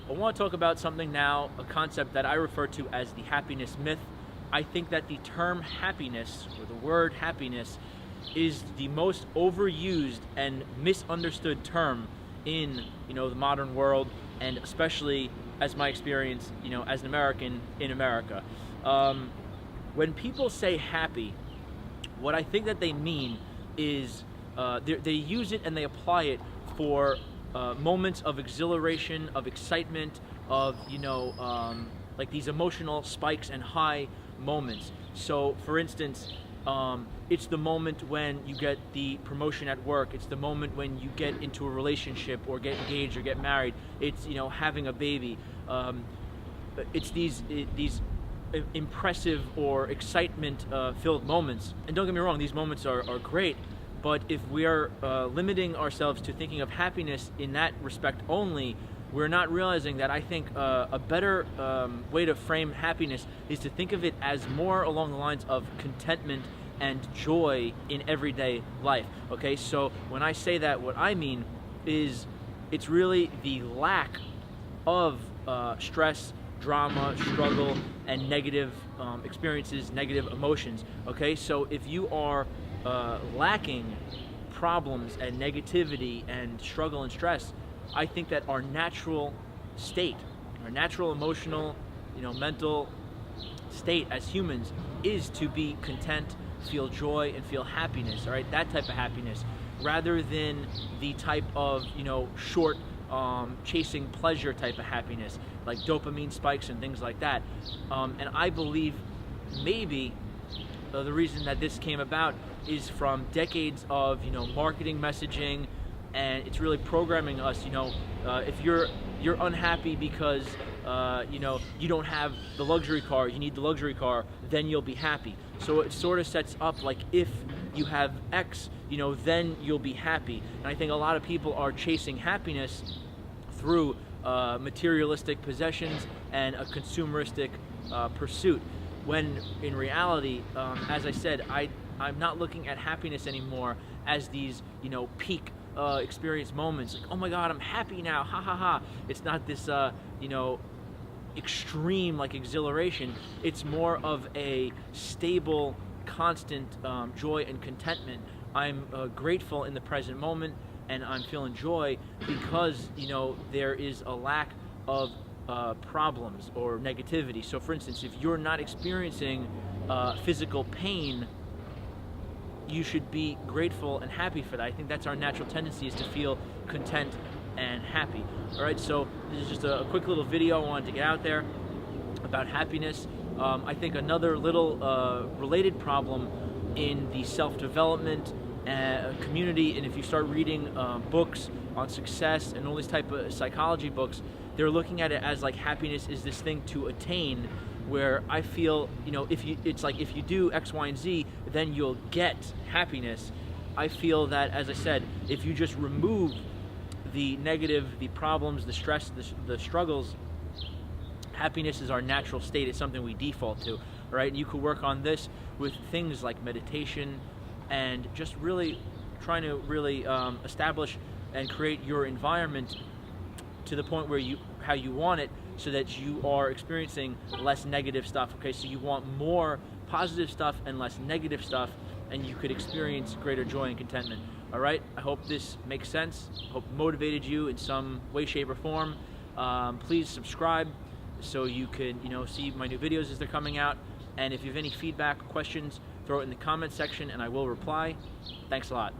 I want to talk about something now, a concept that I refer to as the happiness myth. I think that the term happiness, or the word happiness, is the most overused and misunderstood term in the modern world, and especially as my experience as an American in America. When people say happy, what I think that they mean is they use it and they apply it for moments of exhilaration, of excitement, of like these emotional spikes and high moments. So for instance, it's the moment when you get the promotion at work. It's the moment when you get into a relationship or get engaged or get married. It's having a baby. It's these impressive or excitement filled moments. And don't get me wrong, these moments are great. But if we are limiting ourselves to thinking of happiness in that respect only, we're not realizing that I think a better way to frame happiness is to think of it as more along the lines of contentment and joy in everyday life. Okay, so when I say that, what I mean is it's really the lack of stress, drama, struggle, and negative experiences, negative emotions. Okay, so if you are lacking problems and negativity and struggle and stress, I think that our natural state, our natural emotional, mental state as humans is to be content, feel joy, and feel happiness. All right, that type of happiness, rather than the type of short chasing pleasure type of happiness, like dopamine spikes and things like that. And I believe maybe the reason that this came about is from decades of marketing messaging, and it's really programming us. If you're unhappy because you don't have the luxury car, you need the luxury car, then you'll be happy. So it sort of sets up like, if you have X, then you'll be happy. And I think a lot of people are chasing happiness through materialistic possessions and a consumeristic pursuit, when in reality, as I said, I'm not looking at happiness anymore as these peak experience moments, like, oh my god, I'm happy now, ha ha ha. It's not this extreme like exhilaration. It's more of a stable, constant joy and contentment. I'm grateful in the present moment, and I'm feeling joy because there is a lack of problems or negativity. So for instance, if you're not experiencing physical pain, you should be grateful and happy for that. I think that's our natural tendency, is to feel content and happy. All right, so this is just a quick little video I wanted to get out there about happiness. I think another little related problem in the self-development community, and if you start reading books on success and all these type of psychology books, they're looking at it as like happiness is this thing to attain, where I feel if you do X, Y, and Z, then you'll get happiness. I feel that, as I said, if you just remove the negative, the problems, the stress, the struggles, happiness is our natural state. It's something we default to. All right, and you could work on this with things like meditation, and just really trying to really establish and create your environment to the point where how you want it, so that you are experiencing less negative stuff. Okay, so you want more positive stuff and less negative stuff, and you could experience greater joy and contentment. All right, I hope this makes sense. Hope it motivated you in some way, shape, or form. Please subscribe so you can see my new videos as they're coming out. And if you have any feedback or questions, throw it in the comment section and I will reply. Thanks a lot.